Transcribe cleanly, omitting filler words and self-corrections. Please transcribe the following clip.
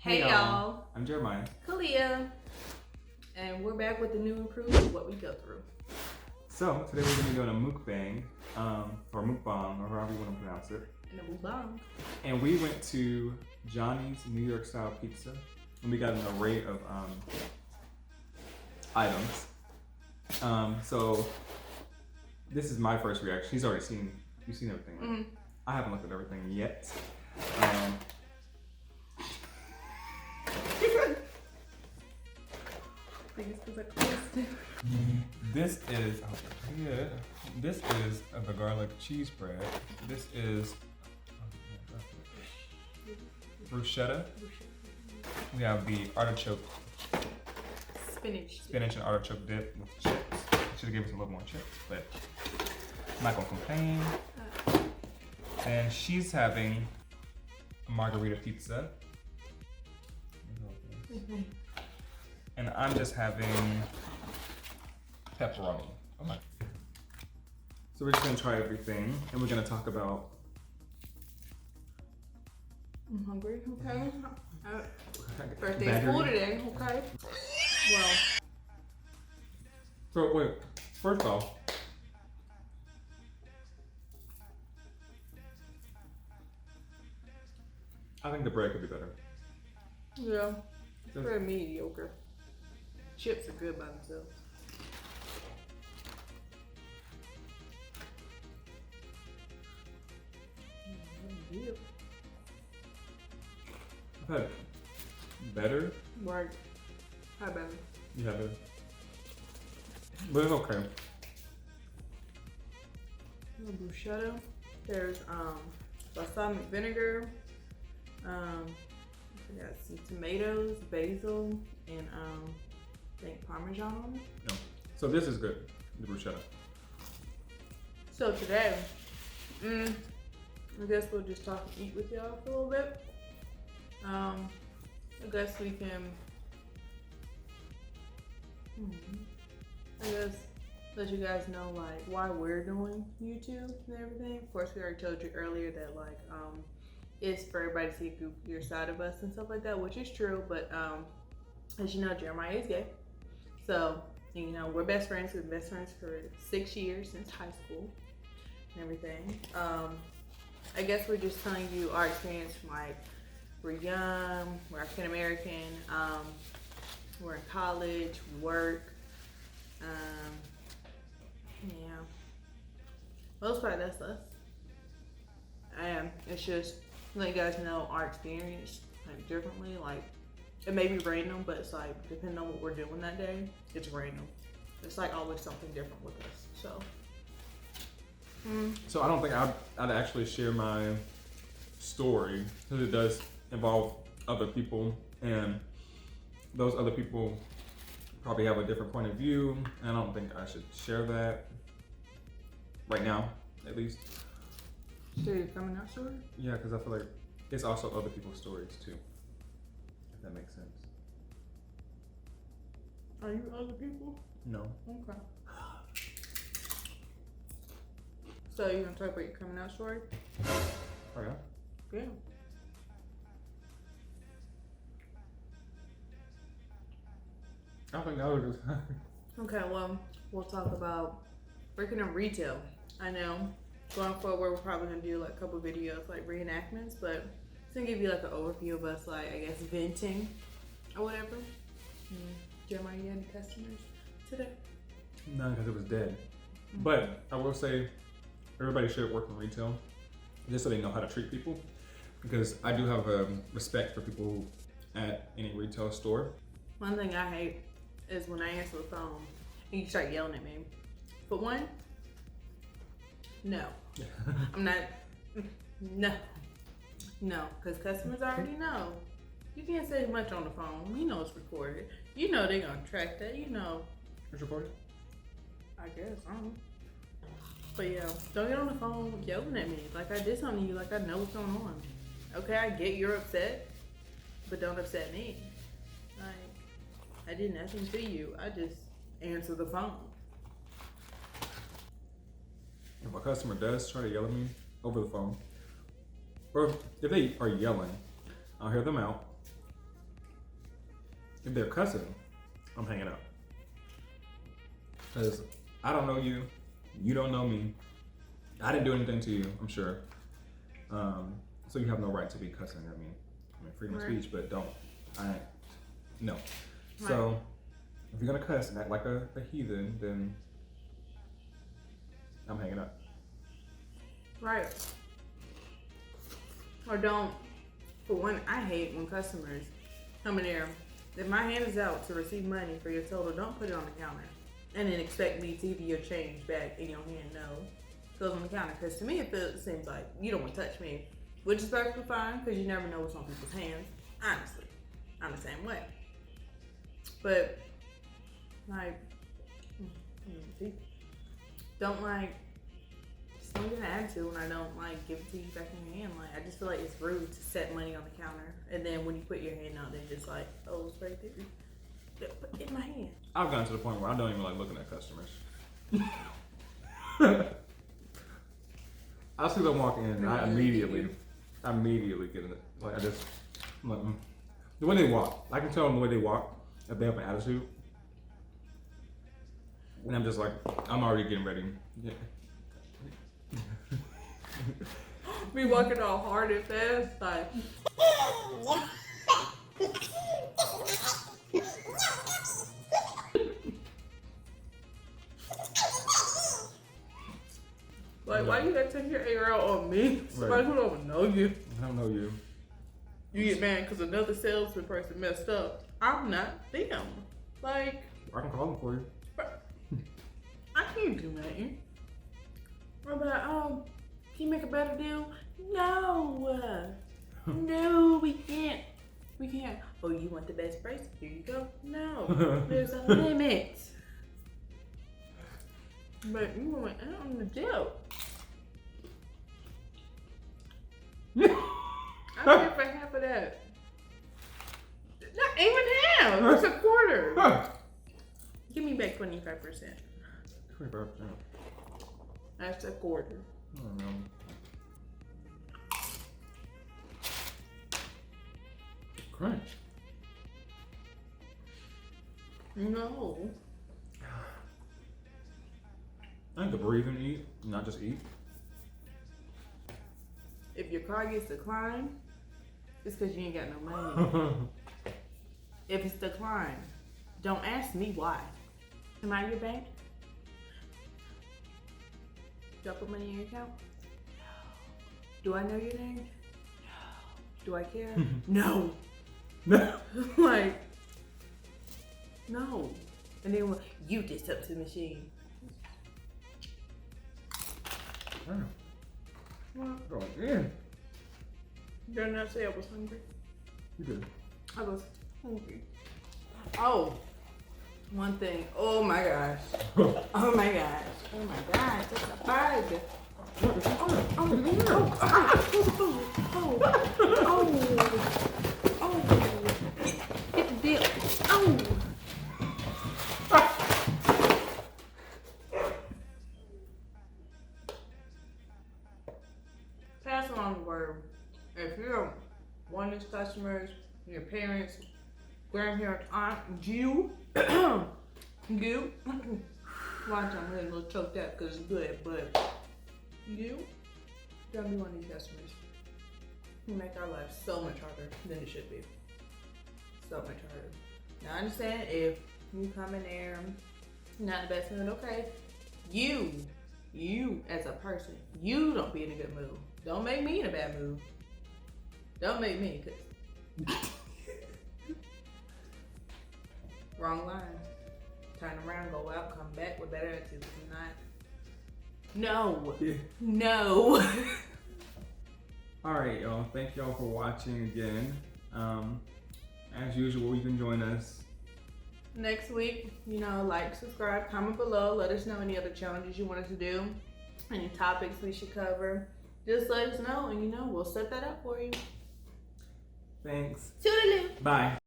Hey y'all, I'm Jeremiah. Kalia, and we're back with the new improved of what we go through. So today we're gonna be doing a mukbang, or mukbang, or however you want to pronounce it. And a mukbang. And we went to Johnny's New York style pizza, and we got an array of items. So this is my first reaction. You've seen everything, right? Mm-hmm. I haven't looked at everything yet. This is the garlic cheese bread. This is bruschetta. We have the artichoke spinach and artichoke dip with chips. Should have given us a little more chips, but I'm not gonna complain. And she's having a margarita pizza. Mm-hmm. And I'm just having pepperoni. Okay. So we're just gonna try everything, and we're gonna talk about. I'm hungry. Okay. Birthday school today. Okay. Well. So wait. First off, I think the bread could be better. Yeah. It's very mediocre. Chips are good by themselves. I've had better. Right. How better? You have it. But it's okay. Bruschetta. There's balsamic vinegar. We got some tomatoes, basil, and I think Parmesan on it. No. So this is good. The bruschetta. So today, I guess we'll just talk and eat with y'all for a little bit. I guess we can, let you guys know like why we're doing YouTube and everything. Of course, we already told you earlier that like it's for everybody to see your side of us and stuff like that, which is true. But as you know, Jeremiah is gay, so you know we're best friends. We've been best friends for 6 years since high school and everything. I guess we're just telling you our experience from like we're young, we're African American, we're in college, we work. Yeah, most part that's us. It's just to let you guys know our experience like differently. Like it may be random, but it's like depending on what we're doing that day, it's random. It's like always something different with us. So. So I don't think I'd actually share my story because it does involve other people, and those other people probably have a different point of view, and I don't think I should share that right now, at least. So you're coming out story? Yeah, because I feel like it's also other people's stories too, if that makes sense. Are you other people? No. Okay. So you gonna talk about your coming out story? Oh yeah? Yeah. I think that was just. Okay, well, we'll talk about working in retail. I know going forward, we're probably gonna do like a couple videos, like reenactments, but it's gonna give you like an overview of us, like I guess venting or whatever. Jeremiah, you had any customers today? None, because it was dead. But I will say, everybody should work in retail, just so they know how to treat people. Because I do have respect for people at any retail store. One thing I hate is when I answer the phone and you start yelling at me. But one, no. I'm not, no, because customers already know. You can't say much on the phone. You know it's recorded. You know they're gonna track that. You know. It's recorded? I guess, I don't know. But yeah, don't get on the phone yelling at me. Like I did something to you, like I know what's going on. Okay, I get you're upset, but don't upset me. Like, I did nothing to you. I just answered the phone. If a customer does try to yell at me over the phone, or if they are yelling, I'll hear them out, if they're cussing, I'm hanging up. Because I don't know you, you don't know me. I didn't do anything to you, I'm sure. So you have no right to be cussing at me. I mean, freedom of speech, but don't. No. So if you're gonna cuss and act like a heathen, then I'm hanging up. Right. Or don't. For one, I hate when customers come in there. If my hand is out to receive money for your total, don't put it on the counter and then expect me to give you your change back in your hand. No, it goes on the counter. Because to me, it seems like you don't want to touch me, which is perfectly fine because you never know what's on people's hands. Honestly, I'm the same way. But like, don't like. Just don't get an attitude when I don't like give it to you back in your hand. Like, I just feel like it's rude to set money on the counter and then when you put your hand out, they're just like, oh, it's right there. Put it in my hand. I've gotten to the point where I don't even like looking at customers. I see them walk in and I immediately get it. Like, I just, I'm like, the way they walk, I can tell them the way they walk if they have an attitude. And I'm just like, I'm already getting ready. Yeah. Be walking all hard and fast, like. Like, why you gotta take your air out on me? Somebody who don't know you. I don't know you. You get mad because another salesman person messed up. I'm not them. Like, I can call them for you. I can't do nothing. I'm like, oh, can you make a better deal? No. No, we can't. We can't. Oh, you want the best price? Here you go. No, there's a limit. But you went out on the jail. I paid for half of that. Not even half. It's a quarter. Give me back 25%. 25%. That's a quarter. I don't know. Crunch. No. I need to breathe and eat, not just eat. If your car gets declined, it's because you ain't got no money. If it's declined, don't ask me why. Am I your bank? Do I put money in your account? No. Do I know your name? No. Do I care? No. Like, no. And then you did something to the machine. Going in. Did I not say I was hungry? You did. I was hungry. Oh, one thing. Oh my gosh. Oh my gosh. Oh my gosh. It's a bug. Get the deal. Oh. Pass along the word. If you're one of these customers, your parents, grandparents, aunt, you, you, watch, I'm really a little choked up because it's good, but you don't be one of these customers. You make our life so much harder than it should be. So much harder. Now I understand if you come in there, not the best mood, okay. You as a person, you don't be in a good mood. Don't make me in a bad mood. Don't make me, cause wrong line. Turn around, go out, come back with better attitude. No. Yeah. No. All right, y'all. Thank y'all for watching again. As usual, you can join us next week. Like, subscribe, comment below. Let us know any other challenges you want us to do, any topics we should cover. Just let us know, and we'll set that up for you. Thanks. Toodaloo. Bye.